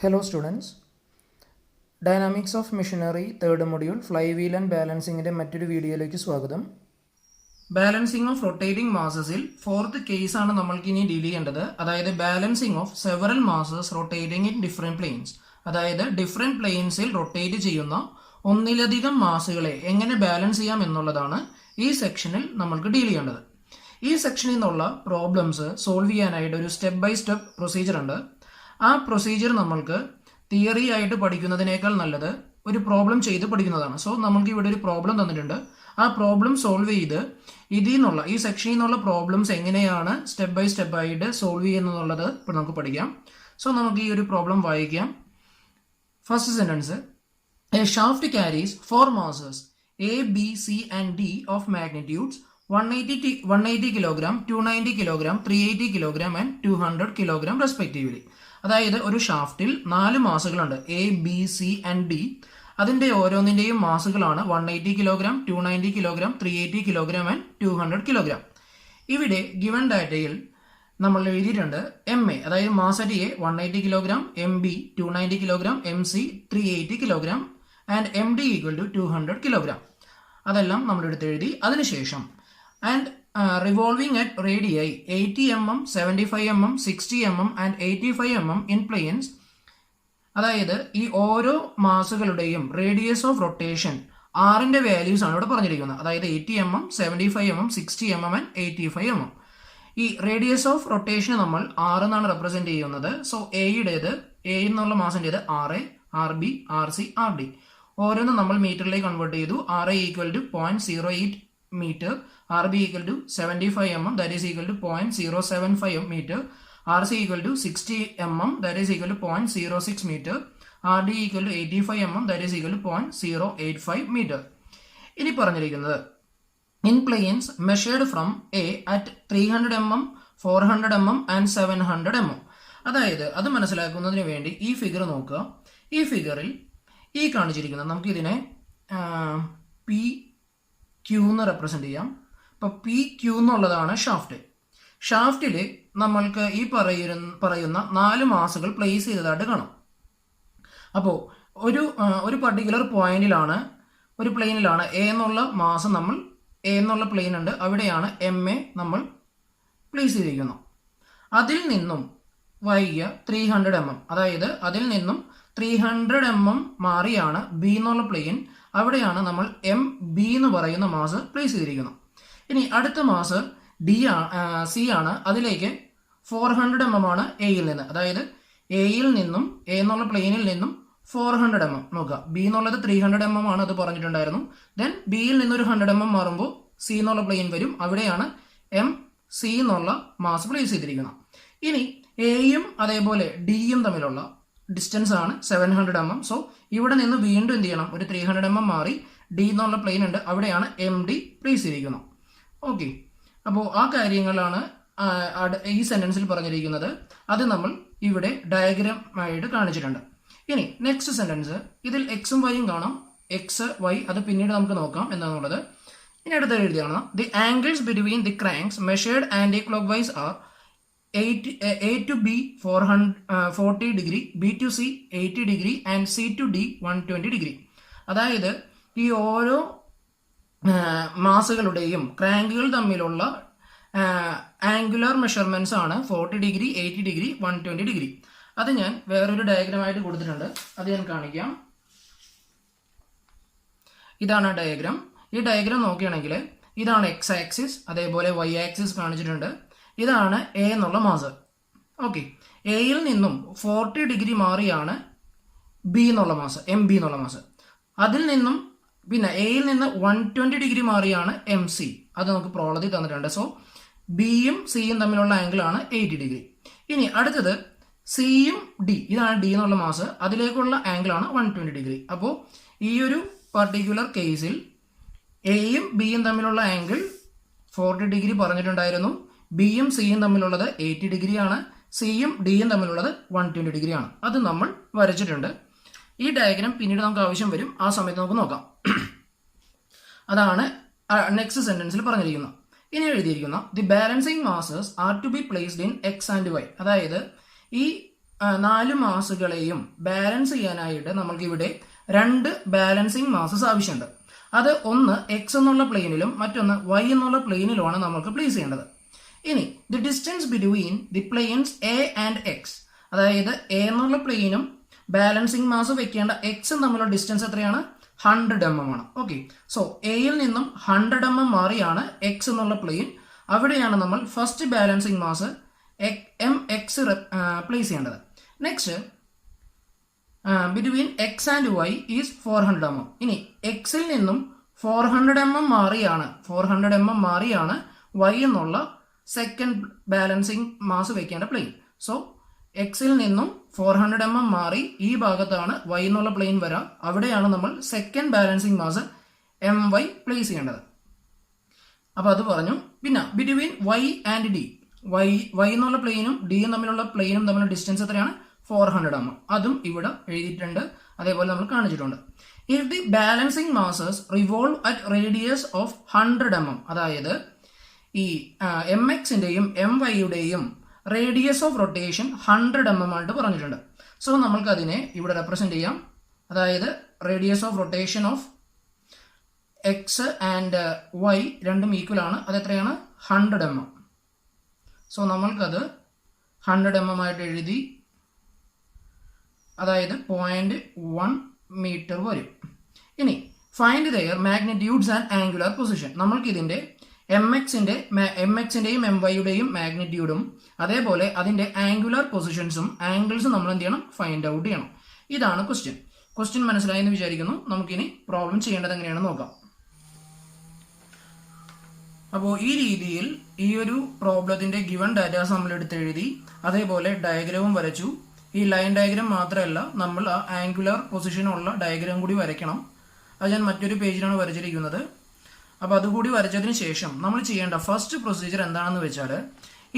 Hello students, Dynamics of Machinery third module Flywheel and Balancing ന്റെ മറ്റൊരു വീഡിയോയിലേക്ക് സ്വാഗതം. ബാലൻസിംഗ് ഓഫ് റൊട്ടേറ്റിംഗ് മാസസിൽ ഫോർത്ത് കേസ് ആണ് നമ്മൾക്ക് ഇനി ഡീൽ ചെയ്യേണ്ടത്. അതായത് balancing of several masses rotating in different planes. അതായത് ഡിഫറെന്റ് പ്ലെയിൻസിൽ റൊട്ടേറ്റ് ചെയ്യുന്ന ഒന്നിലധികം മാസുകളെ എങ്ങനെ ബാലൻസ് ചെയ്യാം എന്നുള്ളതാണ് ഈ സെക്ഷനിൽ നമ്മൾക്ക് ഡീൽ ചെയ്യേണ്ടത്. ഈ സെക്ഷനിൽ നിന്നുള്ള പ്രോബ്ലംസ് സോൾവ് ചെയ്യാനായിട്ട് ഒരു സ്റ്റെപ്പ് ബൈ സ്റ്റെപ്പ് പ്രൊസീജിയർ ഉണ്ട്. ആ പ്രൊസീജിയർ നമ്മൾക്ക് തിയറി ആയിട്ട് പഠിക്കുന്നതിനേക്കാൾ നല്ലത് ഒരു പ്രോബ്ലം ചെയ്ത് പഠിക്കുന്നതാണ്. സോ നമ്മൾക്ക് ഇവിടെ ഒരു പ്രോബ്ലം തന്നിട്ടുണ്ട്. ആ പ്രോബ്ലം സോൾവ് ചെയ്ത് ഇതിൽ നിന്നുള്ള ഈ സെക്ഷനിൽ നിന്നുള്ള പ്രോബ്ലംസ് എങ്ങനെയാണ് സ്റ്റെപ്പ് ബൈ സ്റ്റെപ്പ് ആയിട്ട് സോൾവ് ചെയ്യുന്നുള്ളത് ഇപ്പോൾ നമുക്ക് പഠിക്കാം. സോ നമുക്ക് ഈ ഒരു പ്രോബ്ലം വായിക്കാം. First sentence, A shaft carries 4 masses A, B, C and D of magnitudes 180 kg, 290 kg, 380 kg and 200 kg respectively. അതായത് ഒരു ഷാഫ്റ്റിൽ 4 മാസുകളുണ്ട്, A, B, C and D. അതിന്റെ ഓരോന്നിന്റെയും മാസുകളാണ് 180 kg, 290 kg, 380 kg and 200 kg. ഇവിടെ ഗിവൺ ഡാറ്റയിൽ നമ്മൾ എഴുതിയിട്ടുണ്ട് എം എ, അതായത് mass at A 180 kg, M B 290 kg, M C 380 kg and M D equal to 200 kg. അതെല്ലാം നമ്മൾ എടുത്ത് എഴുതി. അതിനുശേഷം and revolving at radii 80 mm, 75 mm, 60 mm and 85 mm in planes. അതായത് ഈ ഓരോ മാസുകളുടെയും റേഡിയസ് ഓഫ് റൊട്ടേഷൻ ആറിന്റെ വാല്യൂസ് ആണ് ഇവിടെ പറഞ്ഞിരിക്കുന്നത്. അതായത് 80 mm, 75 mm, 60 mm and 85 mm. ഈ റേഡിയസ് ഓഫ് റൊട്ടേഷൻ നമ്മൾ 6 എന്നാണ് റെപ്രസെന്റ് ചെയ്യുന്നത്. സോ എയുടേത്, എ എന്നുള്ള മാസിൻ്റെത് R A, R B, R C, R D. ഓരോന്നും നമ്മൾ മീറ്ററിലേക്ക് കൺവേർട്ട് ചെയ്തു. R A equal to 0.08 meter, RB equal to 75 mm, that is equal to 0.075 meter, RC equal to 60 mm, that is equal to 0.06 meter, RD equal to 85 mm, that is equal to 0.085 meter. ഇനി പറഞ്ഞിരിക്കുന്നത് in planes measured from A at 300 mm, 400 mm and 700 mm. അതായത് അത് മനസ്സിലാക്കുന്നതിന് വേണ്ടി ഈ figure നോക്കുക. ഈ ഫിഗറിൽ ഈ കാണിച്ചിരിക്കുന്നത് നമുക്ക് ഇതിനെ പി ക്യൂ എന്ന് റെപ്രസെന്റ് ചെയ്യാം. അപ്പൊ പി ക്യൂ എന്നുള്ളതാണ് ഷാഫ്റ്റ്. ഷാഫ്റ്റിൽ നമ്മൾക്ക് ഈ പറയുന്ന 4 മാസുകൾ പ്ലേസ് ചെയ്തതായിട്ട് കാണാം. അപ്പോൾ ഒരു പർട്ടിക്കുലർ പോയിന്റിലാണ്, ഒരു പ്ലെയിനിലാണ് എ എന്നുള്ള മാസ്, നമ്മൾ എ എന്നുള്ള പ്ലെയിൻ ഉണ്ട്, അവിടെയാണ് എം എ നമ്മൾ പ്ലേസ് ചെയ്തിരിക്കുന്നു. അതിൽ നിന്നും വൈകിയ 300 mm, അതായത് അതിൽ നിന്നും 300 mm മാറിയാണ് ബി എന്നുള്ള പ്ലെയിൻ, അവിടെയാണ് നമ്മൾ എം ബി എന്ന് പറയുന്ന മാസ് പ്ലേസ് ചെയ്തിരിക്കുന്നത്. ഇനി അടുത്ത മാസ് ഡി സി ആണ്, അതിലേക്ക് 400 mm ആണ് എയിൽ നിന്ന്. അതായത് എയിൽ നിന്നും എ എന്നുള്ള പ്ലെയിനിൽ നിന്നും 400 mm നോക്കുക. ബി എന്നുള്ളത് 300 mm ആണ്, അത് പറഞ്ഞിട്ടുണ്ടായിരുന്നു. ദെൻ ബിയിൽ നിന്നൊരു 100 mm മാറുമ്പോൾ സി എന്നുള്ള പ്ലെയിൻ വരും, അവിടെയാണ് എം സി എന്നുള്ള മാസ് പ്ലേസ് ചെയ്തിരിക്കുന്നത്. ഇനി എയും അതേപോലെ ഡിയും തമ്മിലുള്ള ഡിസ്റ്റൻസ് ആണ് 700 mm. സോ ഇവിടെ നിന്ന് വീണ്ടും എന്ത് ചെയ്യണം, ഒരു 300 mm മാറി ഡി എന്നുള്ള പ്ലെയിൻ ഉണ്ട്, അവിടെയാണ് എം ഡി പ്ലേസ് ചെയ്തിരിക്കുന്നത്. ഓക്കെ, അപ്പോൾ ആ കാര്യങ്ങളാണ് ഈ സെന്റൻസിൽ പറഞ്ഞിരിക്കുന്നത്. അത് നമ്മൾ ഇവിടെ ഡയഗ്രാം ആയിട്ട് കാണിച്ചിട്ടുണ്ട്. ഇനി നെക്സ്റ്റ് സെന്റൻസ്, ഇതിൽ എക്സും വൈയും കാണാം. എക്സ് വൈ അത് പിന്നീട് നമുക്ക് നോക്കാം എന്താണെന്നുള്ളത്. ഇനി അടുത്ത എഴുതിയാണ്, the angles between the cranks measured anti clockwise are A to B 40 degree, B to C 80 degree and C to D 120 degree. അതായത് ഈ ഓരോ മാസുകളുടെയും ക്രാങ്കുകൾ തമ്മിലുള്ള ആംഗുലർ മെഷർമെന്റ്സ് ആണ് 40 ഡിഗ്രി, 80 ഡിഗ്രി, 120 ഡിഗ്രി. അത് ഞാൻ വേറൊരു ഡയഗ്രാമായിട്ട് കൊടുത്തിട്ടുണ്ട്, അത് ഞാൻ കാണിക്കാം. ഇതാണ് ഡയഗ്രാം. ഈ ഡയഗ്രാം നോക്കുകയാണെങ്കിൽ ഇതാണ് എക്സ് ആക്സിസ്, അതേപോലെ വൈ ആക്സിസ് കാണിച്ചിട്ടുണ്ട്. ഇതാണ് എ എന്നുള്ള മാസ്. ഓക്കെ, എയിൽ നിന്നും 40 ഡിഗ്രി മാറിയാണ് ബി എന്നുള്ള മാസ്, എം ബി എന്നുള്ള മാസ്. അതിൽ നിന്നും പിന്നെ എയിൽ നിന്ന് 120 ഡിഗ്രി മാറിയാണ് എം സി. അത് നമുക്ക് പ്രോബ്ലത്തിൽ തന്നിട്ടുണ്ട്. സോ ബിയും സിയും തമ്മിലുള്ള ആംഗിൾ ആണ് 80 ഡിഗ്രി. ഇനി അടുത്തത് സിയും ഡി, ഇതാണ് ഡി എന്നുള്ള മാസ്, അതിലേക്കുള്ള ആംഗിൾ ആണ് 120 ഡിഗ്രി. അപ്പോൾ ഈ ഒരു പർട്ടിക്കുലർ കേസിൽ എയും ബിയും തമ്മിലുള്ള ആംഗിൾ 40 ഡിഗ്രി പറഞ്ഞിട്ടുണ്ടായിരുന്നു. ബിയും സിയും തമ്മിലുള്ളത് 80 ഡിഗ്രി ആണ്, സിയും ഡിയും തമ്മിലുള്ളത് 120 ഡിഗ്രി ആണ്. അത് നമ്മൾ വരച്ചിട്ടുണ്ട്. ഈ ഡയഗ്രാം പിന്നീട് നമുക്ക് ആവശ്യം വരും, ആ സമയത്ത് നമുക്ക് നോക്കാം. അതാണ് നെക്സ്റ്റ് സെന്റൻസിൽ പറഞ്ഞിരിക്കുന്നത്. ഇനി എഴുതിയിരിക്കുന്ന the balancing masses are to be placed in X and Y. അതായത് ഈ 4 മാസുകളെയും ബാലൻസ് ചെയ്യാനായിട്ട് നമ്മൾക്ക് ഇവിടെ 2 ബാലൻസിങ് മാസസ് ആവശ്യമുണ്ട്. അത് ഒന്ന് എക്സ് എന്നുള്ള പ്ലെയിനിലും മറ്റൊന്ന് വൈ എന്നുള്ള പ്ലെയിനിലുമാണ് നമ്മൾക്ക് പ്ലേസ് ചെയ്യേണ്ടത്. ഇനി the distance between the planes A and X, അതായത് എ എന്നുള്ള പ്ലെയിനും ബാലൻസിങ് മാസ് വെക്കേണ്ട എക്സും തമ്മിലുള്ള ഡിസ്റ്റൻസ് എത്രയാണ്? 100 mm ആണ്. ഓക്കെ, സോ എയിൽ നിന്നും 100 mm മാറിയാണ് എക്സ് എന്നുള്ള പ്ലെയിൻ. അവിടെയാണ് നമ്മൾ first balancing mass M X place ചെയ്യേണ്ടത്. Next between X and Y is 400 mm. ഇനി എക്സിൽ നിന്നും 400 mm മാറിയാണ് വൈ എന്നുള്ള സെക്കൻഡ് ബാലൻസിങ് മാസ് വെക്കേണ്ട പ്ലെയിൻ. സോ എക്സിൽ നിന്നും 400 mm മാറി ഈ ഭാഗത്താണ് വൈ എന്നുള്ള പ്ലെയിൻ വരാം. അവിടെയാണ് നമ്മൾ second balancing mass M Y place ചെയ്യേണ്ടത്. അപ്പൊ അത് പറഞ്ഞു. പിന്നെ between Y and D, Y എന്നുള്ള പ്ലെയിനും ഡിയും തമ്മിലുള്ള ഡിസ്റ്റൻസ് എത്രയാണ്? 400 mm. അതും ഇവിടെ എഴുതിയിട്ടുണ്ട്, അതേപോലെ നമ്മൾ കാണിച്ചിട്ടുണ്ട്. If the balancing masses revolve at radius of 100 mm, അതായത് ഈ എം എക്സിന്റെയും എം വൈയുടെയും റേഡിയസ് ഓഫ് റൊട്ടേഷൻ 100 mm ആയിട്ട് പറഞ്ഞിട്ടുണ്ട്. സോ നമ്മൾക്ക് അതിനെ ഇവിടെ റെപ്രസെന്റ് ചെയ്യാം. അതായത് radius of rotation of X and Y രണ്ടും ഈക്വൽ ആണ്. അത് എത്രയാണ്? 100 mm. സോ നമ്മൾക്കത് 100 mm ആയിട്ട് എഴുതി, അതായത് 0.1 മീറ്റർ വരും. ഇനി find their magnitudes and angular position. നമ്മൾക്ക് ഇതിന്റെ എം എക്സിന്റെയും എം വൈയുടെയും മാഗ്നിറ്റ്യൂഡും അതേപോലെ അതിന്റെ ആംഗുലർ പൊസിഷൻസും ആംഗിൾസും നമ്മൾ എന്ത് ചെയ്യണം? ഫൈൻഡ് ഔട്ട് ചെയ്യണം. ഇതാണ് ക്വസ്റ്റ്യൻ മനസ്സിലായി എന്ന് വിചാരിക്കുന്നു. നമുക്കിനി പ്രോബ്ലം ചെയ്യേണ്ടത് എങ്ങനെയാണെന്ന് നോക്കാം. അപ്പോൾ ഈ രീതിയിൽ ഈ ഒരു പ്രോബ്ലത്തിന്റെ ഗിവൺ ഡാറ്റാസ് നമ്മൾ എടുത്ത് എഴുതി, അതേപോലെ ഡയഗ്രവും വരച്ചു. ഈ ലൈൻ ഡയഗ്രാം മാത്രമല്ല, നമ്മൾ ആ ആംഗുലർ പൊസിഷനുള്ള ഡയഗ്രാം കൂടി വരയ്ക്കണം. അത് ഞാൻ മറ്റൊരു പേജിലാണ് വരച്ചിരിക്കുന്നത്. അപ്പോൾ അതുകൂടി വരച്ചതിന് ശേഷം നമ്മൾ ചെയ്യേണ്ട ഫസ്റ്റ് പ്രൊസീജിയർ എന്താണെന്ന് വെച്ചാൽ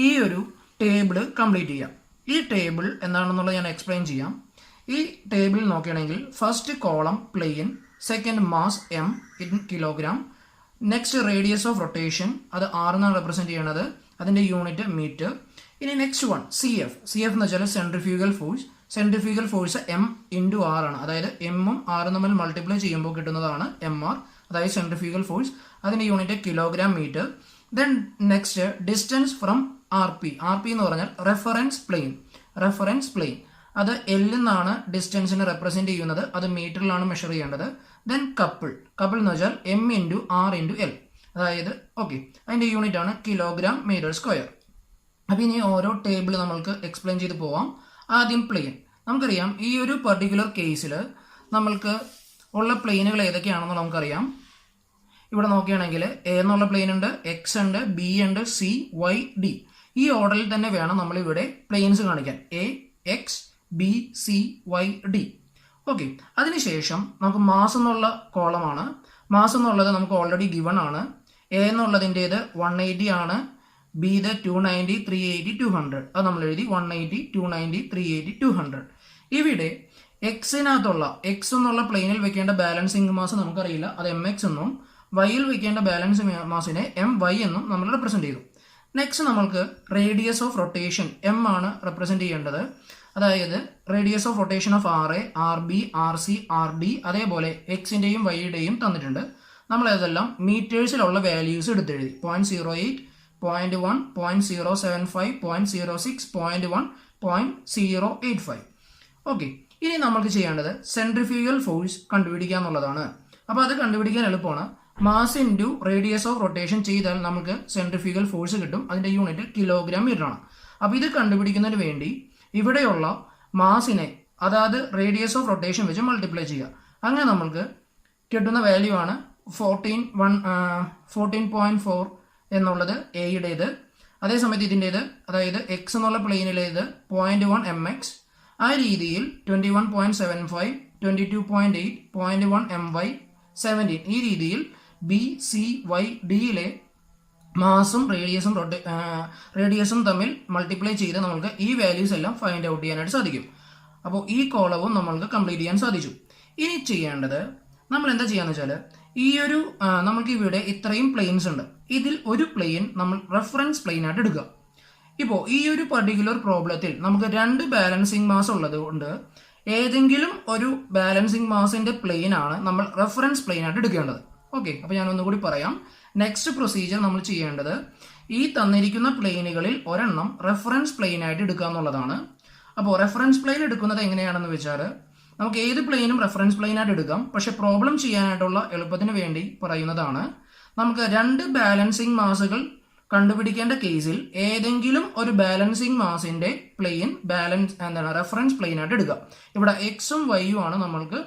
ഈ ഒരു ടേബിൾ കംപ്ലീറ്റ് ചെയ്യാം. ഈ ടേബിൾ എന്താണെന്നുള്ളത് ഞാൻ എക്സ്പ്ലെയിൻ ചെയ്യാം. ഈ ടേബിൾ നോക്കുകയാണെങ്കിൽ first column plane, second mass M in kilogram, next radius of rotation, അത് ആർ എന്നാണ് റെപ്രസെന്റ് ചെയ്യുന്നത്, അതിന്റെ യൂണിറ്റ് മീറ്റർ. ഇനി നെക്സ്റ്റ് വൺ സി എഫ് എന്ന് വെച്ചാൽ centrifugal force M into R ആണ്. അതായത് എമ്മും ആറും തമ്മിൽ മൾട്ടിപ്ലൈ ചെയ്യുമ്പോൾ കിട്ടുന്നതാണ് എം ആർ, അതായത് സെൻട്രിഫ്യൂഗൽ ഫോഴ്സ്. അതിന്റെ unit kilogram metre. Then next distance from R P എന്ന് പറഞ്ഞാൽ റെഫറൻസ് പ്ലെയിൻ. അത് എൽ എന്നാണ് ഡിസ്റ്റൻസിനെ റെപ്രസെന്റ് ചെയ്യുന്നത്, അത് മീറ്ററിലാണ് മെഷർ ചെയ്യേണ്ടത്. ദെൻ കപ്പിൾ എന്ന് വെച്ചാൽ M into R into L, അതായത് ഓക്കെ, അതിന്റെ യൂണിറ്റ് ആണ് കിലോഗ്രാം മീറ്റർ സ്ക്വയർ. അപ്പൊ ഇനി ഓരോ ടേബിൾ നമ്മൾക്ക് എക്സ്പ്ലെയിൻ ചെയ്ത് പോവാം. ആദ്യം പ്ലെയിൻ. നമുക്കറിയാം ഈ ഒരു പർട്ടിക്കുലർ കേസിൽ നമ്മൾക്ക് ഉള്ള പ്ലെയിനുകൾ ഏതൊക്കെയാണെന്ന് നമുക്കറിയാം. ഇവിടെ നോക്കുകയാണെങ്കിൽ എ എന്നുള്ള പ്ലെയിൻ ഉണ്ട്, എക്സ് ഉണ്ട്, ബി ഉണ്ട്, സി, വൈ, ഡി. ഈ ഓർഡറിൽ തന്നെ വേണം നമ്മൾ ഇവിടെ പ്ലെയിൻസ് കാണിക്കാൻ. A, X, B, C, Y, D. Okay, അതിനുശേഷം നമുക്ക് മാസ് എന്നുള്ള കോളമാണ്. മാസ് എന്നുള്ളത് നമുക്ക് ഓൾറെഡി ഗിവൺ ആണ്. എ എന്നുള്ളതിൻ്റെത് 180 ആണ്, ബി ഇത് 290, 380, 200. അത് നമ്മൾ എഴുതി 180, 290, 380, 200. ഇവിടെ എക്സിനകത്തുള്ള എക്സ് എന്നുള്ള പ്ലെയിനിൽ വെക്കേണ്ട ബാലൻസിങ് മാസ് നമുക്കറിയില്ല, അത് എം എക്സ് എന്നും, വൈയിൽ വെക്കേണ്ട ബാലൻസിങ് മാസിനെ എം വൈ എന്നും നമ്മൾ റെപ്രസെന്റ് ചെയ്തു. നെക്സ്റ്റ് നമ്മൾക്ക് റേഡിയസ് ഓഫ് റൊട്ടേഷൻ എം ആണ് റെപ്രസെന്റ് ചെയ്യേണ്ടത്. അതായത് radius of rotation of R A, R B, R C, R D, അതേപോലെ എക്സിന്റെയും വൈയുടെയും തന്നിട്ടുണ്ട്. നമ്മൾ അതെല്ലാം മീറ്റേഴ്സിലുള്ള വാല്യൂസ് എടുത്തെഴുതി. 0.08, 0.1, 0.075, 0.06, 0.1, 0.085. ഓക്കെ, ഇനി നമുക്ക് ചെയ്യേണ്ടത് സെൻട്രിഫ്യൂഗൽ ഫോഴ്സ് കണ്ടുപിടിക്കുക എന്നുള്ളതാണ്. അപ്പോൾ അത് കണ്ടുപിടിക്കാൻ എളുപ്പമാണ്. Mass into radius of rotation ചെയ്താൽ നമുക്ക് സെൻട്രിഫ്യൂഗൽ ഫോഴ്സ് കിട്ടും. അതിന്റെ യൂണിറ്റ് കിലോഗ്രാം മീറ്റർ ആണ്. അപ്പോൾ ഇത് കണ്ടുപിടിക്കുന്നതിന് വേണ്ടി ഇവിടെയുള്ള മാസിനെ, അതായത് റേഡിയസ് ഓഫ് റൊട്ടേഷൻ വെച്ച് മൾട്ടിപ്ലൈ ചെയ്യുക. അങ്ങനെ നമ്മൾക്ക് കിട്ടുന്ന വാല്യൂ ആണ് 14.4 എന്നുള്ളത് എയുടേത്. അതേസമയത്ത് ഇതിൻ്റെത്, അതായത് എക്സ് എന്നുള്ള പ്ലെയിനിലേത് 0.1 mx. ആ രീതിയിൽ 21.75, 22.8, 0.1 my, 17. ഈ രീതിയിൽ ബി, സി, വൈ, ഡിയിലെ മാസും റേഡിയസും തമ്മിൽ മൾട്ടിപ്ലൈ ചെയ്ത് നമുക്ക് ഈ വാല്യൂസ് എല്ലാം ഫൈൻഡ് ഔട്ട് ചെയ്യാനായിട്ട് സാധിക്കും. അപ്പോൾ ഈ കോളവും നമ്മൾക്ക് കംപ്ലീറ്റ് ചെയ്യാൻ സാധിച്ചു. ഇനി ചെയ്യേണ്ടത് നമ്മൾ എന്താ ചെയ്യാന്ന് വെച്ചാൽ ഈ ഒരു നമുക്ക് ഇവിടെ ഇത്രയും പ്ലെയിൻസ് ഉണ്ട്. ഇതിൽ ഒരു പ്ലെയിൻ നമ്മൾ റെഫറൻസ് പ്ലെയിൻ ആയിട്ട് എടുക്കുക. ഇപ്പോൾ ഈ ഒരു പർട്ടിക്കുലർ പ്രോബ്ലത്തിൽ നമുക്ക് രണ്ട് ബാലൻസിങ് മാസ് ഉള്ളത് കൊണ്ട് ഏതെങ്കിലും ഒരു ബാലൻസിങ് മാസിന്റെ പ്ലെയിൻ ആണ് നമ്മൾ റെഫറൻസ് പ്ലെയിൻ ആയിട്ട് എടുക്കേണ്ടത്. ഓക്കെ, അപ്പോൾ ഞാൻ ഒന്നുകൂടി പറയാം. നെക്സ്റ്റ് പ്രൊസീജിയർ നമ്മൾ ചെയ്യേണ്ടത് ഈ തന്നിരിക്കുന്ന പ്ലെയിനുകളിൽ ഒരെണ്ണം റെഫറൻസ് പ്ലെയിൻ ആയിട്ട് എടുക്കുക എന്നുള്ളതാണ്. അപ്പോൾ റെഫറൻസ് പ്ലെയിൻ എടുക്കുന്നത് എങ്ങനെയാണെന്ന് വെച്ചാൽ നമുക്ക് ഏത് പ്ലെയിനും റെഫറൻസ് പ്ലെയിൻ ആയിട്ട് എടുക്കാം. പക്ഷെ പ്രോബ്ലം ചെയ്യാനായിട്ടുള്ള എളുപ്പത്തിന് വേണ്ടി പറയുന്നതാണ്, നമുക്ക് രണ്ട് ബാലൻസിങ് മാസുകൾ കണ്ടുപിടിക്കേണ്ട കേസിൽ ഏതെങ്കിലും ഒരു ബാലൻസിങ് മാസിന്റെ പ്ലെയിൻ റെഫറൻസ് പ്ലെയിൻ ആയിട്ട് എടുക്കുക. ഇവിടെ എക്സും വൈയും ആണ് നമ്മൾക്ക്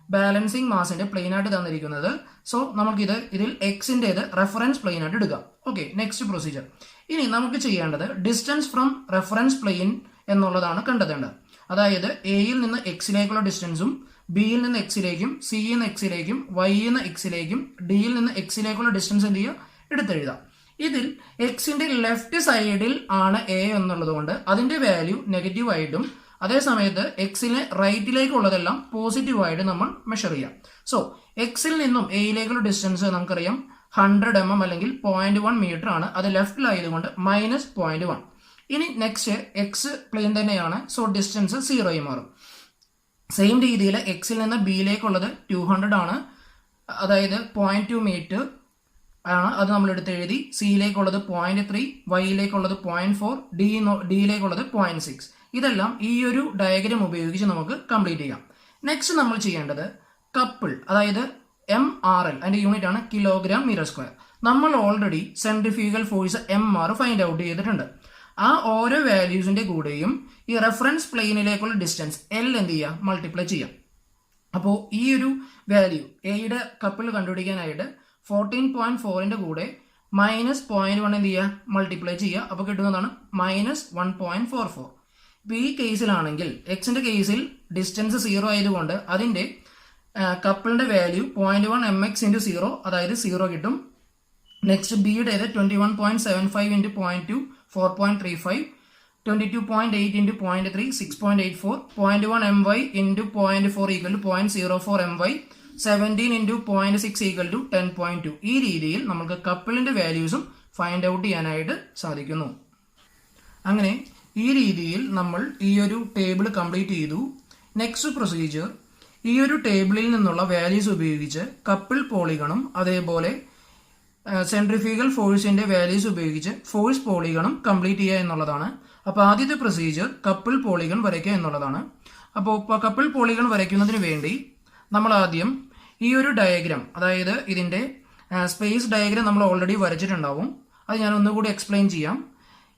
ബാലൻസിങ് മാസിന്റെ പ്ലെയിൻ ആയിട്ട് തന്നിരിക്കുന്നത്. സോ നമുക്ക് ഇതിൽ എക്സിൻ്റെത് റെഫറൻസ് പ്ലെയിൻ ആയിട്ട് എടുക്കാം. Okay, next procedure. ഇനി നമുക്ക് ചെയ്യേണ്ടത് ഡിസ്റ്റൻസ് ഫ്രം റെഫറൻസ് പ്ലെയിൻ എന്നുള്ളതാണ് കണ്ടെത്തേണ്ടത്. അതായത് എയിൽ നിന്ന് എക്സിലേക്കുള്ള ഡിസ്റ്റൻസും ബിയിൽ നിന്ന് എക്സിലേക്കും സിയിൽ നിന്ന് എക്സിലേക്കും വൈയിൽ നിന്ന് എക്സിലേക്കും ഡിയിൽ നിന്ന് എക്സിലേക്കുള്ള ഡിസ്റ്റൻസ് എന്ത് ചെയ്യുക, എടുത്തെഴുതാം. ഇതിൽ എക്സിന്റെ ലെഫ്റ്റ് സൈഡിൽ ആണ് എ എന്നുള്ളത് കൊണ്ട് അതിന്റെ വാല്യൂ നെഗറ്റീവ് ആയിട്ടും അതേ സമയത്ത് എക്സിന് റൈറ്റിലേക്കുള്ളതെല്ലാം പോസിറ്റീവ് ആയിട്ട് നമ്മൾ മെഷർ ചെയ്യാം. സോ എക്സിൽ നിന്നും എയിലേക്കുള്ള ഡിസ്റ്റൻസ് നമുക്കറിയാം 100 mm അല്ലെങ്കിൽ 0.1 മീറ്റർ ആണ്. അത് ലെഫ്റ്റിലായതുകൊണ്ട് -0.1. ഇനി നെക്സ്റ്റ് എക്സ് പ്ലെയിൻ തന്നെയാണ്, സോ ഡിസ്റ്റൻസ് 0 മാറും. സെയിം രീതിയിൽ എക്സിൽ നിന്ന് ബിയിലേക്കുള്ളത് 200 ആണ്, അതായത് 0.2 മീറ്റർ ആണ്. അത് നമ്മൾ എടുത്ത് എഴുതി. സിയിലേക്കുള്ളത് 0.3, വൈയിലേക്കുള്ളത് 0.4, ഡിയിലേക്കുള്ളത് 0.6. ഇതെല്ലാം ഈ ഒരു ഡയഗ്രം ഉപയോഗിച്ച് നമുക്ക് കംപ്ലീറ്റ് ചെയ്യാം. നെക്സ്റ്റ് നമ്മൾ ചെയ്യേണ്ടത് കപ്പിൾ, അതായത് MRL, അതിന്റെ യൂണിറ്റ് ആണ് കിലോഗ്രാം മീറ്റർ സ്ക്വയർ. നമ്മൾ already centrifugal force MR find out ചെയ്തിട്ടുണ്ട്. ആ ഓരോ വാല്യൂസിന്റെ കൂടെയും ഈ റെഫറൻസ് പ്ലെയിനിലേക്കുള്ള ഡിസ്റ്റൻസ് L എന്ത് ചെയ്യുക, മൾട്ടിപ്ലൈ ചെയ്യാം. അപ്പോൾ ഈ ഒരു വാല്യൂ എയുടെ കപ്പിൾ കണ്ടുപിടിക്കാനായിട്ട് 14.4ന്റെ കൂടെ -0.1 എന്ത് ചെയ്യുക, മൾട്ടിപ്ലൈ ചെയ്യുക. അപ്പോൾ കിട്ടുന്നതാണ് -1.44. ഇപ്പൊ ഈ കേസിലാണെങ്കിൽ എക്സിന്റെ കേസിൽ ഡിസ്റ്റൻസ് 0 ആയതുകൊണ്ട് അതിന്റെ കപ്പിളിന്റെ വാല്യൂ 0.1 mx × 0, അതായത് 0 കിട്ടും. നെക്സ്റ്റ് ബിയുടെ 21.75 × 0.2 4.35, 22.8 × 0.3 6.84, 0.1 my × 0.4 = 0.04 my, 17 × 0.6 = 10.2. ഈ രീതിയിൽ നമുക്ക് കപ്പിളിന്റെ വാല്യൂസും ഫൈൻഡ് ഔട്ട് ചെയ്യാനായിട്ട് സാധിക്കുന്നു. അങ്ങനെ ഈ രീതിയിൽ നമ്മൾ ഈ ഒരു ടേബിൾ കംപ്ലീറ്റ് ചെയ്തു. നെക്സ്റ്റ് പ്രൊസീജിയർ, ഈ ഒരു ടേബിളിൽ നിന്നുള്ള വാല്യൂസ് ഉപയോഗിച്ച് കപ്പിൾ പോളിഗണും അതേപോലെ സെൻട്രിഫ്യൂഗൽ ഫോഴ്സിന്റെ വാല്യൂസ് ഉപയോഗിച്ച് ഫോഴ്സ് പോളിഗണും കംപ്ലീറ്റ് ചെയ്യുക എന്നുള്ളതാണ്. അപ്പോൾ ആദ്യത്തെ പ്രൊസീജിയർ കപ്പിൾ പോളിഗൺ വരയ്ക്കുക എന്നുള്ളതാണ്. അപ്പോൾ കപ്പിൾ പോളിഗൺ വരയ്ക്കുന്നതിന് വേണ്ടി നമ്മൾ ആദ്യം ഈ ഒരു ഡയഗ്രാം, അതായത് ഇതിന്റെ സ്പേസ് ഡയഗ്രാം നമ്മൾ ഓൾറെഡി വരച്ചിട്ടുണ്ടാവും. അത് ഞാൻ ഒന്നുകൂടി എക്സ്പ്ലെയിൻ ചെയ്യാം.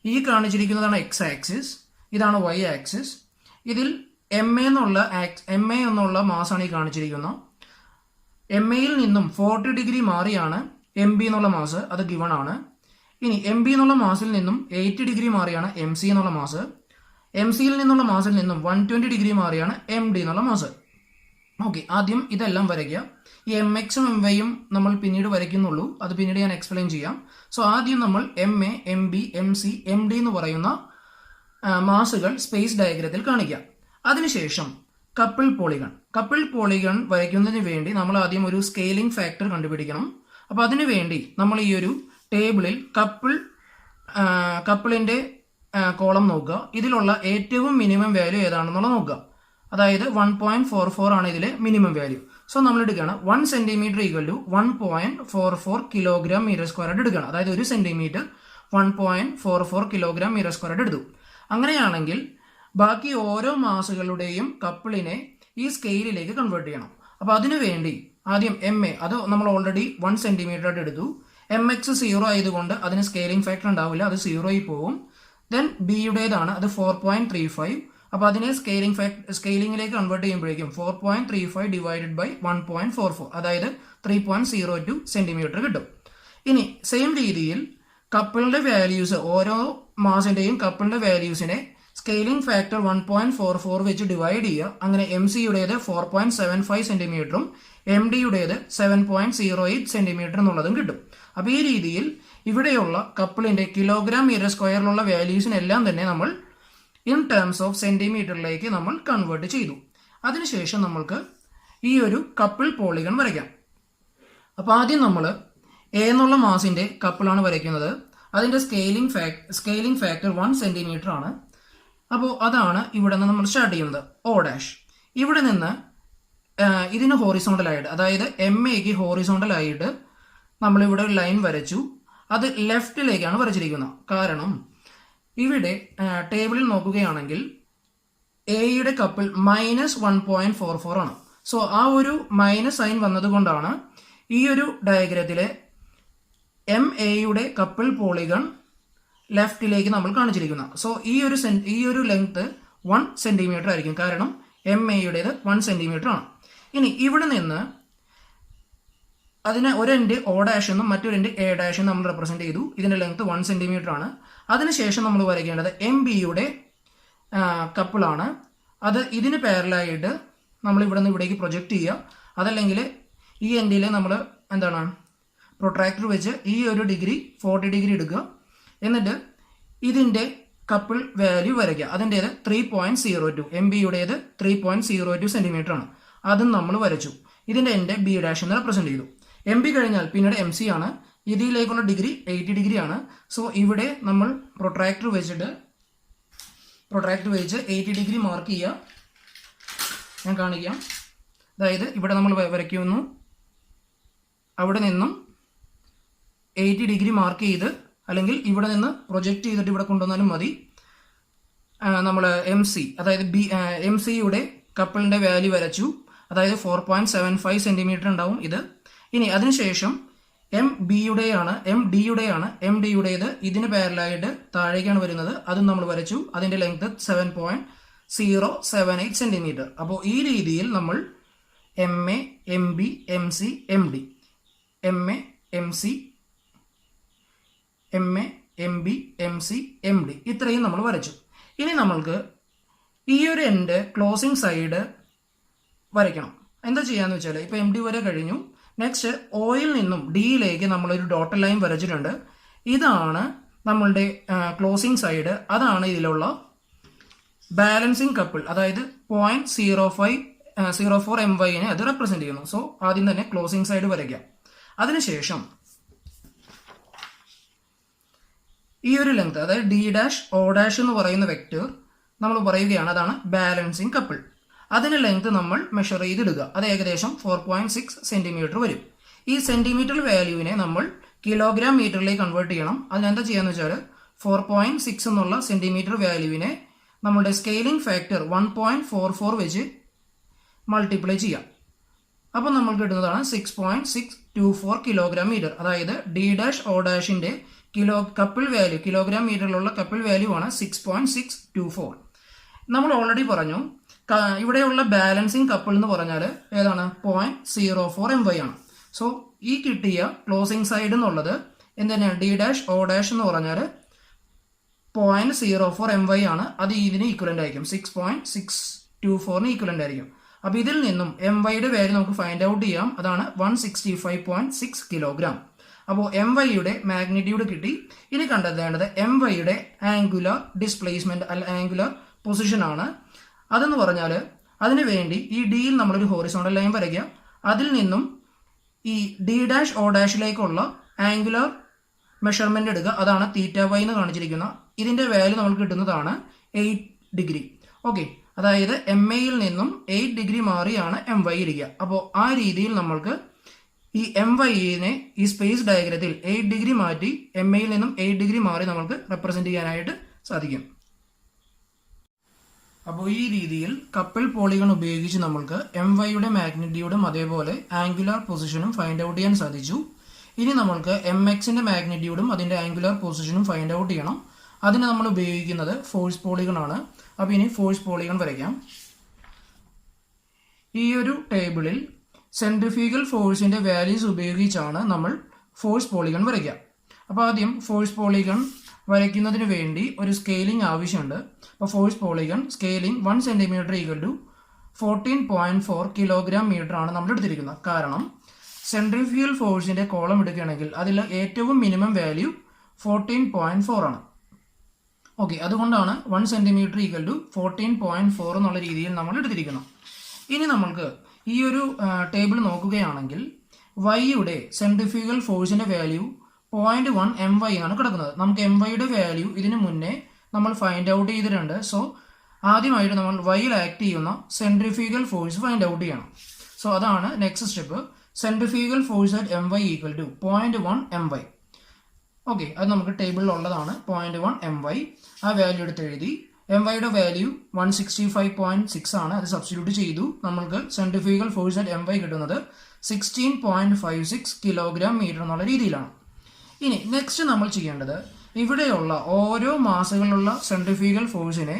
ഈ കാണിച്ചിരിക്കുന്നതാണ് എക്സ് ആക്സിസ്, ഇതാണ് വൈ ആക്സിസ്. ഇതിൽ എം എ എന്നുള്ള മാസാണ് ഈ കാണിച്ചിരിക്കുന്നത്. എം എയിൽ നിന്നും 40 ഡിഗ്രി മാറിയാണ് എം ബി എന്നുള്ള മാസ്, അത് ഗിവൺ ആണ്. ഇനി എം ബി എന്നുള്ള മാസിൽ നിന്നും 80 ഡിഗ്രി മാറിയാണ് എം സി എന്നുള്ള മാസ്. എം സിയിൽ നിന്നുള്ള മാസിൽ നിന്നും 120 ഡിഗ്രി മാറിയാണ് എം ഡി എന്നുള്ള മാസ്. ഓക്കെ, ആദ്യം ഇതെല്ലാം വരയ്ക്കുക. ഈ എം എക്സും എം വൈയും നമ്മൾ പിന്നീട് വരയ്ക്കുന്നുള്ളൂ, അത് പിന്നീട് ഞാൻ എക്സ്പ്ലെയിൻ ചെയ്യാം. സോ ആദ്യം നമ്മൾ M A, M B, M C, M D എന്ന് പറയുന്ന മാസുകൾ സ്പേസ് ഡയഗ്രത്തിൽ കാണിക്കാം. അതിനുശേഷം കപ്പിൾ പോളിഗൺ വരയ്ക്കുന്നതിന് വേണ്ടി നമ്മൾ ആദ്യം ഒരു സ്കെയിലിംഗ് ഫാക്ടർ കണ്ടുപിടിക്കണം. അപ്പോൾ അതിനു വേണ്ടി നമ്മൾ ഈ ഒരു ടേബിളിൽ കപ്പിളിന്റെ കോളം നോക്കുക. ഇതിലുള്ള ഏറ്റവും മിനിമം വാല്യൂ ഏതാണെന്നുള്ളത് നോക്കുക. അതായത് 1.44 ആണ് ഇതിലെ മിനിമം വാല്യൂ. സോ നമ്മൾ എടുക്കുകയാണ് 1 സെന്റിമീറ്റർ = 1.44 കിലോഗ്രാം മീറ്റർ സ്ക്വയർ ആയിട്ട് എടുക്കുകയാണ്. അതായത് 1 സെന്റിമീറ്റർ 1.44 കിലോഗ്രാം മീറ്റർ സ്ക്വയർ ആയിട്ട് എടുത്തു. അങ്ങനെയാണെങ്കിൽ ബാക്കി ഓരോ മാസുകളുടെയും കപ്പിളിനെ ഈ സ്കെയിലിലേക്ക് കൺവേർട്ട് ചെയ്യണം. അപ്പോൾ അതിനുവേണ്ടി ആദ്യം എം എ, അത് നമ്മൾ ഓൾറെഡി 1 സെന്റിമീറ്റർ ആയിട്ട് എടുത്തു. എം എക്സ് 0 ആയതുകൊണ്ട് അതിന് സ്കെയിലിംഗ് ഫാക്ടർ ഉണ്ടാവില്ല, അത് 0 ആയി പോകും. ദെൻ ബിയുടേതാണ്, അത് 4.35. അപ്പോൾ അതിനെ സ്കെയിലിംഗിലേക്ക് കൺവേർട്ട് ചെയ്യുമ്പോഴേക്കും 4.35 ഡിവൈഡഡ് ബൈ 1.44, അതായത് 3.02 സെന്റിമീറ്റർ കിട്ടും. ഇനി സെയിം രീതിയിൽ കപ്പിളിന്റെ വാല്യൂസ്, ഓരോ മാസിന്റെയും കപ്പിളിന്റെ വാല്യൂസിനെ സ്കെയിലിംഗ് ഫാക്ടർ 1.44 വെച്ച് ഡിവൈഡ് ചെയ്യുക. അങ്ങനെ എം സിയുടേത് 4.75 സെന്റിമീറ്ററും എം ഡിയുടേത് 7.08 സെന്റിമീറ്റർ എന്നുള്ളതും കിട്ടും. അപ്പോൾ ഈ രീതിയിൽ ഇവിടെയുള്ള കപ്പിളിന്റെ കിലോഗ്രാം മീറ്റർ സ്ക്വയറിലുള്ള വാല്യൂസിനെല്ലാം തന്നെ നമ്മൾ ഇൻ ടേംസ് ഓഫ് സെന്റിമീറ്ററിലേക്ക് നമ്മൾ കൺവേർട്ട് ചെയ്തു. അതിനുശേഷം നമ്മൾക്ക് ഈ ഒരു കപ്പിൾ പോളിഗൺ വരയ്ക്കാം. അപ്പോൾ ആദ്യം നമ്മൾ എ എന്നുള്ള മാസിന്റെ കപ്പിളാണ് വരയ്ക്കുന്നത്. അതിൻ്റെ സ്കെയിലിംഗ് ഫാക്ടർ 1 സെൻറ്റിമീറ്റർ ആണ്. അപ്പോൾ അതാണ് ഇവിടെ നിന്ന് നമ്മൾ സ്റ്റാർട്ട് ചെയ്യുന്നത് O ഡാഷ്. ഇവിടെ നിന്ന് ഇതിന് ഹോറിസോണ്ടലായിട്ട്, അതായത് MAക്ക് ഹോറിസോണ്ടലായിട്ട് നമ്മളിവിടെ ഒരു ലൈൻ വരച്ചു. അത് ലെഫ്റ്റിലേക്കാണ് വരച്ചിരിക്കുന്നത്. കാരണം ഇവിടെ ടേബിളിൽ നോക്കുകയാണെങ്കിൽ എയുടെ കപ്പിൾ -1.44 ആണ്. സോ ആ ഒരു മൈനസ് സൈൻ വന്നതുകൊണ്ടാണ് ഈ ഒരു ഡയഗ്രത്തിലെ MAയുടെ കപ്പിൾ പോളിഗൺ ലെഫ്റ്റിലേക്ക് നമ്മൾ കാണിച്ചിരിക്കുന്നത്. സോ ഈ ഒരു ലെങ്ത് 1 സെൻറ്റിമീറ്റർ ആയിരിക്കും. കാരണം MAയുടേത് 1 സെൻറ്റിമീറ്റർ ആണ്. ഇനി ഇവിടെ നിന്ന് അതിന് ഒരു എൻഡ് O ഡാഷ് എന്നും മറ്റൊരു എൻഡ് A ഡാഷ് എന്നും നമ്മൾ റെപ്രസെന്റ് ചെയ്തു. ഇതിന്റെ ലെങ്ത് 1 സെൻറ്റിമീറ്റർ ആണ്. അതിനുശേഷം നമ്മൾ വരയ്ക്കേണ്ടത് MBയുടെ കപ്പിളാണ്. അത് ഇതിന് പാരലായിട്ട് നമ്മൾ ഇവിടെ നിന്ന് ഇവിടേക്ക് പ്രൊജക്റ്റ് ചെയ്യുക. അതല്ലെങ്കിൽ ഈ എൻഡിൽ നമ്മൾ പ്രൊട്രാക്ടർ വെച്ച് ഈ ഒരു ഡിഗ്രി 40 ഡിഗ്രി എടുക്കുക. എന്നിട്ട് ഇതിൻ്റെ കപ്പിൾ വാല്യൂ വരയ്ക്കുക. അതിൻ്റേത് 3.02, MBയുടേത് 3.02 സെൻറ്റിമീറ്റർ ആണ്. അതും നമ്മൾ വരച്ചു. ഇതിൻ്റെ എൻഡ് B ഡാഷ് എന്ന് റെപ്രസെന്റ് ചെയ്തു. MB കഴിഞ്ഞാൽ പിന്നീട് MC ആണ്. ഇതിലേക്കുള്ള ഡിഗ്രി 80 ഡിഗ്രി ആണ്. സോ ഇവിടെ നമ്മൾ പ്രൊട്രാക്ടർ വെച്ച് 80 ഡിഗ്രി മാർക്ക് ചെയ്യുക. ഞാൻ കാണിക്കാം. അതായത് ഇവിടെ നമ്മൾ വരയ്ക്കുന്നു. അവിടെ നിന്നും 80 ഡിഗ്രി മാർക്ക് ചെയ്ത്, അല്ലെങ്കിൽ ഇവിടെ നിന്ന് പ്രൊജക്റ്റ് ചെയ്തിട്ട് ഇവിടെ കൊണ്ടുവന്നാലും മതി. നമ്മൾ MC, അതായത് MCയുടെ കപ്പിളിൻ്റെ വാല്യൂ വരച്ചു. അതായത് 4.75 സെൻറ്റിമീറ്റർ ഉണ്ടാവും ഇത്. ഇനി അതിനുശേഷം MDയുടേത് ഇതിന് പാരലായിട്ട് താഴേക്കാണ് വരുന്നത്. അതും നമ്മൾ വരച്ചു. അതിൻ്റെ ലെങ്ത് 7.078 സെൻറ്റിമീറ്റർ. അപ്പോൾ ഈ രീതിയിൽ നമ്മൾ MA, MB, MC, MD, MA, MC, MA, MB, MC, MD ഇത്രയും നമ്മൾ വരച്ചു. ഇനി നമ്മൾക്ക് ഈ ഒരു എൻഡ് ക്ലോസിംഗ് സൈഡ് വരയ്ക്കണം. എന്താ ചെയ്യാന്ന് വെച്ചാൽ ഇപ്പോൾ MD വരെ കഴിഞ്ഞു. നെക്സ്റ്റ് Oയിൽ നിന്നും Dയിലേക്ക് നമ്മളൊരു ഡോട്ടഡ് ലൈൻ വരച്ചിട്ടുണ്ട്. ഇതാണ് നമ്മളുടെ ക്ലോസിംഗ് സൈഡ്. അതാണ് ഇതിലുള്ള ബാലൻസിങ് കപ്പിൾ, അതായത് 0.04 MYനെ അത് റെപ്രസെന്റ് ചെയ്യുന്നു. സോ ആദ്യം തന്നെ ക്ലോസിംഗ് സൈഡ് വരയ്ക്കാം. അതിനുശേഷം ഈ ഒരു ലെങ്ത്, അതായത് D ഡാഷ് O ഡാഷ് എന്ന് പറയുന്ന വെക്ടർ നമ്മൾ പറയുകയാണ്, അതാണ് ബാലൻസിങ് കപ്പിൾ. അതിന് ലെങ്ത് നമ്മൾ മെഷർ ചെയ്തിടുക. അത് ഏകദേശം 4.6 സെൻറ്റിമീറ്റർ വരും. ഈ സെൻറ്റിമീറ്റർ വാല്യൂവിനെ നമ്മൾ കിലോഗ്രാം മീറ്ററിലേക്ക് കൺവേർട്ട് ചെയ്യണം. അതിനെന്താ ചെയ്യാന്ന് വെച്ചാൽ 4.6 എന്നുള്ള സെൻറ്റിമീറ്റർ വാല്യൂവിനെ നമ്മുടെ സ്കെയിലിംഗ് ഫാക്ടർ 1.44 വെച്ച് മൾട്ടിപ്ലൈ ചെയ്യാം. അപ്പോൾ നമ്മൾക്ക് കിട്ടുന്നതാണ് 6.624 കിലോഗ്രാം മീറ്റർ. അതായത് D ഡാഷ് O ഡാഷിന്റെ കപ്പിൾ വാല്യൂ, കിലോഗ്രാം മീറ്ററിലുള്ള കപ്പിൾ വാല്യൂ ആണ് 6.624. നമ്മൾ ഓൾറെഡി പറഞ്ഞു ഇവിടെയുള്ള ബാലൻസിങ് കപ്പിൾ എന്ന് പറഞ്ഞാൽ ഏതാണ് 0.04 MY ആണ്. സോ ഈ കിട്ടിയ ക്ലോസിംഗ് സൈഡ് എന്നുള്ളത് എന്തിനാണ് D ഡാഷ് O ഡാഷ് എന്ന് പറഞ്ഞാൽ 0.04 MY ആണ്. അത് ഇതിന് ഈക്വലന്റ് ആയിരിക്കും, 6.624 ഈക്വലന്റ് ആയിരിക്കും. അപ്പോൾ ഇതിൽ നിന്നും MYയുടെ വാല്യൂ നമുക്ക് ഫൈൻഡ് ഔട്ട് ചെയ്യാം. അതാണ് 165.6 കിലോഗ്രാം. അപ്പോൾ MYയുടെ മാഗ്നിറ്റ്യൂഡ് കിട്ടി. ഇനി കണ്ടെത്തേണ്ടത് MYയുടെ ആംഗുലർ ഡിസ്പ്ലേസ്മെന്റ് അല്ല ആംഗുലർ പൊസിഷൻ ആണ്. അതെന്ന് പറഞ്ഞാൽ അതിനു വേണ്ടി ഈ ഡിയിൽ നമ്മളൊരു ഹോറിസോണ്ടൽ ലൈൻ വരയ്ക്കുക. അതിൽ നിന്നും ഈ D ഡാഷ് O ഡാഷിലേക്കുള്ള ആംഗുലർ മെഷർമെന്റ് എടുക്കുക. അതാണ് θy എന്ന് കാണിച്ചിരിക്കുന്ന. ഇതിന്റെ വാല്യൂ നമുക്ക് കിട്ടുന്നതാണ് 8 ഡിഗ്രി. ഓക്കെ, അതായത് MAയിൽ നിന്നും 8 ഡിഗ്രി മാറിയാണ് MY ഇരിക്കുക. അപ്പോൾ ആ രീതിയിൽ നമ്മൾക്ക് ഈ MYനെ ഈ സ്പേസ് ഡയഗ്രത്തിൽ 8 ഡിഗ്രി മാറ്റി MAയിൽ നിന്നും 8 ഡിഗ്രി മാറി നമുക്ക് റെപ്രസെന്റ് ചെയ്യാനായിട്ട് സാധിക്കും. അപ്പോൾ ഈ രീതിയിൽ കപ്പിൾ പോളിഗൺ ഉപയോഗിച്ച് നമ്മൾക്ക് MYയുടെ മാഗ്നിറ്റ്യൂഡും അതേപോലെ ആംഗുലർ പൊസിഷനും ഫൈൻഡ് ഔട്ട് ചെയ്യാൻ സാധിച്ചു. ഇനി നമ്മൾക്ക് MXന്റെ മാഗ്നിറ്റ്യൂഡും അതിന്റെ ആംഗുലർ പൊസിഷനും ഫൈൻഡ് ഔട്ട് ചെയ്യണം. അതിന് നമ്മൾ ഉപയോഗിക്കുന്നത് ഫോഴ്സ് പോളിഗൺ ആണ്. അപ്പോൾ ഇനി ഫോഴ്സ് പോളിഗൺ വരയ്ക്കാം. ഈ ഒരു ടേബിളിൽ സെൻട്രിഫ്യൂഗൽ ഫോഴ്സിന്റെ വാല്യൂസ് ഉപയോഗിച്ചാണ് നമ്മൾ ഫോഴ്സ് പോളിഗൺ വരയ്ക്കുക. അപ്പോൾ ആദ്യം ഫോഴ്സ് പോളിഗൺ വരയ്ക്കുന്നതിന് വേണ്ടി ഒരു സ്കെയിലിംഗ് ആവശ്യമുണ്ട്. അപ്പോൾ force polygon scaling 1 centimetre equal to 14.4 kilogram metre ആണ് നമ്മൾ എടുത്തിരിക്കുന്നത്. കാരണം സെൻട്രിഫ്യൂഗൽ ഫോഴ്സിന്റെ കോളം എടുക്കുകയാണെങ്കിൽ അതിൽ ഏറ്റവും മിനിമം വാല്യൂ 14.4 ആണ്. ഓക്കെ, അതുകൊണ്ടാണ് 1 സെൻറ്റിമീറ്റർ ഈക്വൽ ടു 14.4 എന്നുള്ള രീതിയിൽ നമ്മൾ എടുത്തിരിക്കുന്നത്. ഇനി നമ്മൾക്ക് ഈ ഒരു ടേബിൾ നോക്കുകയാണെങ്കിൽ Yയുടെ സെൻട്രിഫ്യൂഗൽ ഫോഴ്സിന്റെ വാല്യൂ 0.1 MY ആണ് കിടക്കുന്നത്. നമുക്ക് MYയുടെ വാല്യൂ ഇതിന് മുന്നേ നമ്മൾ ഫൈൻഡ് ഔട്ട് ചെയ്തിട്ടുണ്ട്. സോ ആദ്യമായിട്ട് നമ്മൾ വൈയിൽ ആക്ട് ചെയ്യുന്ന സെൻട്രിഫ്യൂഗൽ ഫോഴ്സ് ഫൈൻഡ് ഔട്ട് ചെയ്യണം. സോ അതാണ് next step. Centrifugal force at MY equal to 0.1 MY. Okay, അത് നമുക്ക് ടേബിളിൽ ഉള്ളതാണ്. 0.1 MY ആ വാല്യൂ എടുത്ത് എഴുതി. MYയുടെ വാല്യൂ 165.6 ആണ്. അത് സബ്സ്റ്റിറ്റ്യൂട്ട് ചെയ്തു. നമ്മൾക്ക് സെൻട്രിഫ്യൂഗൽ ഫോഴ്സ് അറ്റ് MY കിട്ടുന്നത് 16.56 കിലോഗ്രാം മീറ്റർ എന്നുള്ള രീതിയിലാണ്. ഇനി നെക്സ്റ്റ് നമ്മൾ ചെയ്യേണ്ടത് ഇവിടെയുള്ള ഓരോ മാസങ്ങളിലുള്ള സെൻട്രിഫ്യൂഗൽ ഫോഴ്സിനെ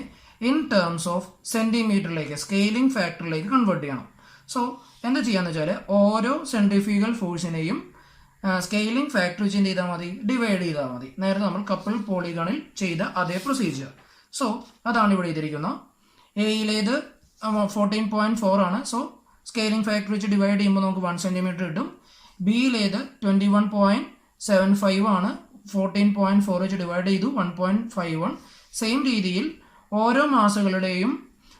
ഇൻ ടേംസ് ഓഫ് സെന്റിമീറ്ററിലേക്ക്, സ്കെയിലിംഗ് ഫാക്ടറിലേക്ക് കൺവേർട്ട് ചെയ്യണം. സോ എന്താ ചെയ്യാന്ന് വെച്ചാൽ ഓരോ സെൻട്രിഫ്യൂഗൽ ഫോഴ്സിനെയും സ്കെയിലിംഗ് ഫാക്ടർ വെച്ച് എന്ത് ചെയ്താൽ മതി, ഡിവൈഡ് ചെയ്താൽ മതി. നേരത്തെ നമ്മൾ കപ്പിൾ പോളിഗണിൽ ചെയ്ത അതേ പ്രൊസീജിയർ. സോ അതാണ് ഇവിടെ ചെയ്തിരിക്കുന്നത്. എയിലേത് 14.4 ആണ്. സോ സ്കെയിലിംഗ് ഫാക്ടർ വെച്ച് ഡിവൈഡ് ചെയ്യുമ്പോൾ നമുക്ക് 1 സെന്റിമീറ്റർ കിട്ടും. ബിയിലേത് 21.75 ആണ്. 14.4 വെച്ച് ഡിവൈഡ് ചെയ്തു 1.51. സെയിം രീതിയിൽ ഓരോ മാസങ്ങളുടെയും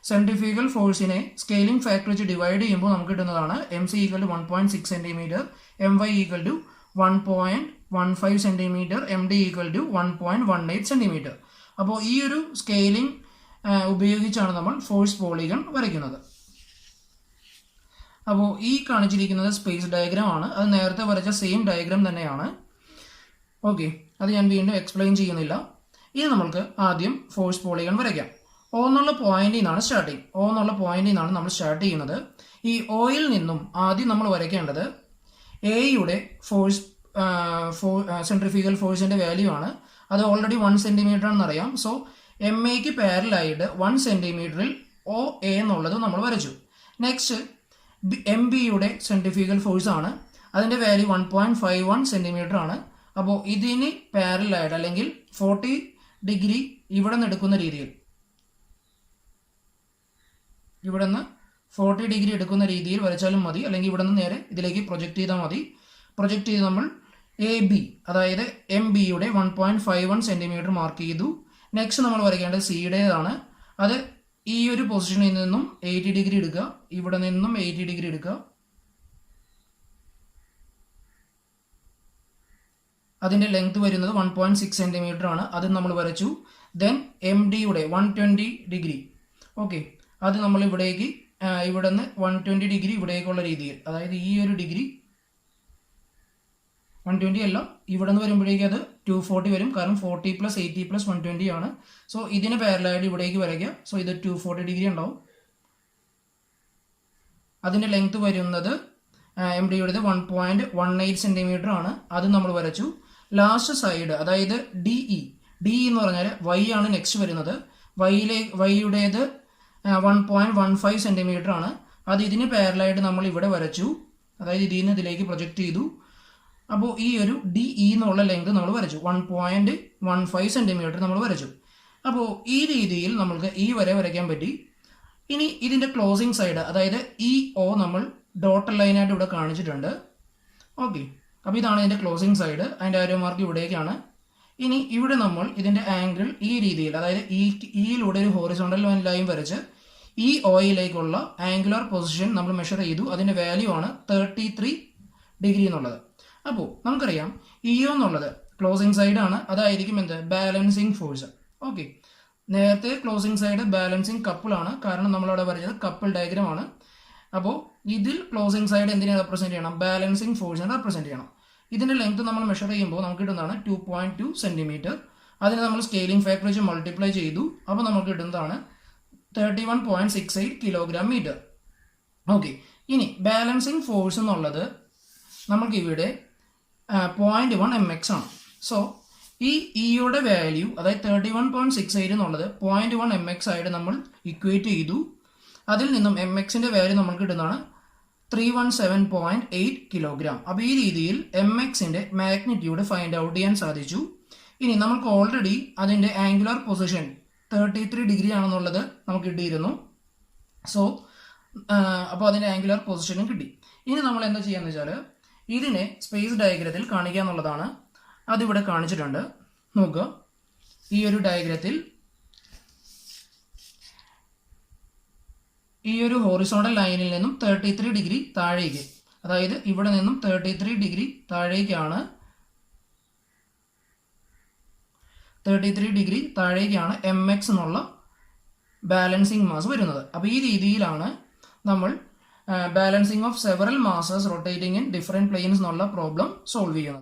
സെൻട്രിഫ്യൂഗൽ ഫോഴ്സിനെ സ്കെയിലിംഗ് ഫാക്ടർ വെച്ച് ഡിവൈഡ് ചെയ്യുമ്പോൾ നമുക്ക് കിട്ടുന്നതാണ് MC equal to 1.6 centimetre, MY equal to 1.15 centimetre, MD equal to 1.18 centimetre. അപ്പോൾ ഈ ഒരു സ്കെയിലിംഗ് ഉപയോഗിച്ചാണ് നമ്മൾ ഫോഴ്സ് പോളിഗൺ വരയ്ക്കുന്നത്. അപ്പോൾ ഈ കാണിച്ചിരിക്കുന്നത് സ്പേസ് ഡയഗ്രാം ആണ്. അത് നേരത്തെ വരച്ച സെയിം ഡയഗ്രാം തന്നെയാണ്. ഓക്കെ, അത് ഞാൻ വീണ്ടും എക്സ്പ്ലെയിൻ ചെയ്യുന്നില്ല. ഇനി നമ്മൾക്ക് ആദ്യം ഫോഴ്സ് പോളിഗൺ വരയ്ക്കാം. O എന്നുള്ള പോയിന്റിൽ നിന്നാണ് സ്റ്റാർട്ടിങ്. O എന്നുള്ള പോയിന്റിൽ നിന്നാണ് നമ്മൾ സ്റ്റാർട്ട് ചെയ്യുന്നത്. ഈ Oയിൽ നിന്നും ആദ്യം നമ്മൾ വരയ്ക്കേണ്ടത് Aയുടെ ഫോഴ്സ് സെൻട്രിഫ്യൂഗൽ ഫോഴ്സിന്റെ വാല്യൂ ആണ്. അത് ഓൾറെഡി 1 സെന്റിമീറ്റർ ആണെന്നറിയാം. സോ MAക്ക് പാരലായിട്ട് 1 സെന്റിമീറ്ററിൽ OA എന്നുള്ളത് നമ്മൾ വരച്ചു. നെക്സ്റ്റ് MBയുടെ സെൻട്രിഫ്യൂഗൽ ഫോഴ്സ് ആണ്. അതിന്റെ വാല്യൂ 1.51 സെന്റിമീറ്റർ ആണ്. അപ്പോൾ ഇതിന് പാരലായിട്ട് അല്ലെങ്കിൽ 40 ഡിഗ്രി ഇവിടെ നിന്ന് എടുക്കുന്ന രീതിയിൽ, ഇവിടെ നിന്ന് 40 ഡിഗ്രി എടുക്കുന്ന രീതിയിൽ വരച്ചാലും മതി. അല്ലെങ്കിൽ ഇവിടെ നിന്ന് നേരെ ഇതിലേക്ക് പ്രൊജക്ട് ചെയ്താൽ മതി. പ്രൊജക്ട് ചെയ്ത് നമ്മൾ AB അതായത് MBയുടെ 1.51 സെന്റിമീറ്റർ മാർക്ക് ചെയ്തു. നെക്സ്റ്റ് നമ്മൾ വരയ്ക്കേണ്ടത് സിയുടേതാണ്. അത് ഈ ഒരു പൊസിഷനിൽ നിന്നും 80 ഡിഗ്രി എടുക്കുക, ഇവിടെ നിന്നും 80 ഡിഗ്രി എടുക്കുക. അതിന്റെ ലെങ്ത് വരുന്നത് 1.6 സെന്റിമീറ്റർ ആണ്. അത് നമ്മൾ വരച്ചു. Then MDയുടെ 120 degree. ഓക്കെ, അത് നമ്മൾ ഇവിടേക്ക് ഇവിടെ നിന്ന് 120 ഡിഗ്രി ഇവിടേക്കുള്ള രീതിയിൽ, അതായത് ഈ ഒരു ഡിഗ്രി 120 അല്ല, ഇവിടെ നിന്ന് വരുമ്പോഴേക്കും അത് 240 വരും. കാരണം 40 + 80 + 120 ആണ്. സോ ഇതിന് പാരലായിട്ട് ഇവിടേക്ക് വരയ്ക്കുക. സോ ഇത് 240 ഡിഗ്രി ഉണ്ടാവും. അതിന്റെ ലെങ്ത് വരുന്നത് MDയുടെ 1.18 സെന്റിമീറ്റർ ആണ്. അത് നമ്മൾ വരച്ചു. ലാസ്റ്റ് സൈഡ് അതായത് DE എന്ന് പറഞ്ഞാൽ Y ആണ് നെക്സ്റ്റ് വരുന്നത്. വൈയുടേത് 1.15 സെന്റിമീറ്റർ ആണ്. അത് ഇതിന് പാരലായിട്ട് നമ്മൾ ഇവിടെ വരച്ചു. അതായത് ഇതിന് ഇതിലേക്ക് പ്രൊജക്ട് ചെയ്തു. അപ്പോൾ ഈ ഒരു DE എന്നുള്ള ലെങ്ത് നമ്മൾ വരച്ചു. 1.15 സെന്റിമീറ്റർ നമ്മൾ വരച്ചു. അപ്പോൾ ഈ രീതിയിൽ നമ്മൾക്ക് ഈ വരെ വരയ്ക്കാൻ പറ്റി. ഇനി ഇതിന്റെ ക്ലോസിംഗ് സൈഡ് അതായത് EO നമ്മൾ ഡോട്ടർ ലൈനായിട്ട് ഇവിടെ കാണിച്ചിട്ടുണ്ട്. ഓക്കെ, അപ്പോൾ ഇതാണ് ഇതിന്റെ ക്ലോസിംഗ് സൈഡ്. അതിന്റെ ആരോ മാർക്ക് ഇവിടേക്കാണ്. ഇനി ഇവിടെ നമ്മൾ ഇതിന്റെ ആംഗിൾ ഈ രീതിയിൽ, അതായത് ഈയിലൂടെ ഒരു ഹോറിസോണ്ടൽ ലൈൻ വരച്ച് ഈ ഓയിലേക്കുള്ള ആംഗുലർ പൊസിഷൻ നമ്മൾ മെഷർ ചെയ്തു. അതിന്റെ വാല്യൂ ആണ് 33 ഡിഗ്രി എന്നുള്ളത്. അപ്പോൾ നമുക്കറിയാം EO എന്നുള്ളത് ക്ലോസിംഗ് സൈഡ് ആണ്. അതായിരിക്കും എന്ത്, ബാലൻസിങ് ഫോഴ്സ്. ഓക്കെ, നേരത്തെ ക്ലോസിംഗ് സൈഡ് ബാലൻസിങ് കപ്പിൾ ആണ്. കാരണം നമ്മളവിടെ പറഞ്ഞത് കപ്പിൾ ഡയഗ്രാം ആണ്. അപ്പോൾ ഇതിൽ ക്ലോസിംഗ് സൈഡ് എന്തിനെ റെപ്രസെന്റ് ചെയ്യണം, ബാലൻസിങ് ഫോഴ്സിനെ റെപ്രസെന്റ് ചെയ്യണം. ഇതിന്റെ ലെങ്ത് നമ്മൾ മെഷർ ചെയ്യുമ്പോൾ നമുക്ക് കിട്ടുന്നതാണ് 2.2 സെന്റിമീറ്റർ. അതിനെ നമ്മൾ സ്കെയിലിംഗ് ഫാക്ടർ വെച്ച് മൾട്ടിപ്ലൈ ചെയ്തു. അപ്പോൾ നമുക്ക് കിട്ടുന്നതാണ് 31.68 കിലോഗ്രാം മീറ്റർ. ഓക്കെ, ഇനി ബാലൻസിങ് ഫോഴ്സ് എന്നുള്ളത് നമുക്ക് ഇവിടെ 0.1 mx ആണ്. സോ ഈ ഇയുടെ വാല്യൂ അതായത് 31.68 എന്നുള്ളത് 0.1 mx ആയിട്ട് നമ്മൾ ഇക്വേറ്റ് ചെയ്തു. അതിൽ നിന്നും mxന്റെ വാല്യൂ നമുക്ക് കിട്ടുന്നതാണ് 317.8 കിലോഗ്രാം. അപ്പോൾ ഈ രീതിയിൽ mxന്റെ മാഗ്നിറ്റ്യൂഡ് ഫൈൻഡ് ഔട്ട് ചെയ്യാൻ സാധിച്ചു. ഇനി നമുക്ക് ഓൾറെഡി അതിന്റെ ആംഗുലർ പൊസിഷൻ 33 ഡിഗ്രി ആണെന്നുള്ളത് നമുക്ക് കിട്ടിയിരുന്നു. സോ അപ്പോൾ അതിന്റെ ആംഗുലർ പൊസിഷനും കിട്ടി. ഇനി നമ്മൾ എന്താ ചെയ്യാന്ന് വെച്ചാൽ ഇതിനെ സ്പേസ് ഡയഗ്രത്തിൽ കാണിക്കുക എന്നുള്ളതാണ്. അതിവിടെ കാണിച്ചിട്ടുണ്ട്. നോക്കുക, ഈ ഒരു ഡയഗ്രത്തിൽ ഈ ഒരു ഹോറിസോണ്ടൽ ലൈനിൽ നിന്നും 33 ഡിഗ്രി താഴേക്ക്, അതായത് ഇവിടെ നിന്നും 33 ഡിഗ്രി താഴേക്കാണ് 33 ഡിഗ്രി താഴേക്കാണ് എം എക്സ് എന്നുള്ള ബാലൻസിങ് മാസ് വരുന്നത്. അപ്പോൾ ഈ രീതിയിലാണ് നമ്മൾ balancing of several masses rotating in different planes എന്നുള്ള പ്രോബ്ലം സോൾവ് ചെയ്യുന്നത്.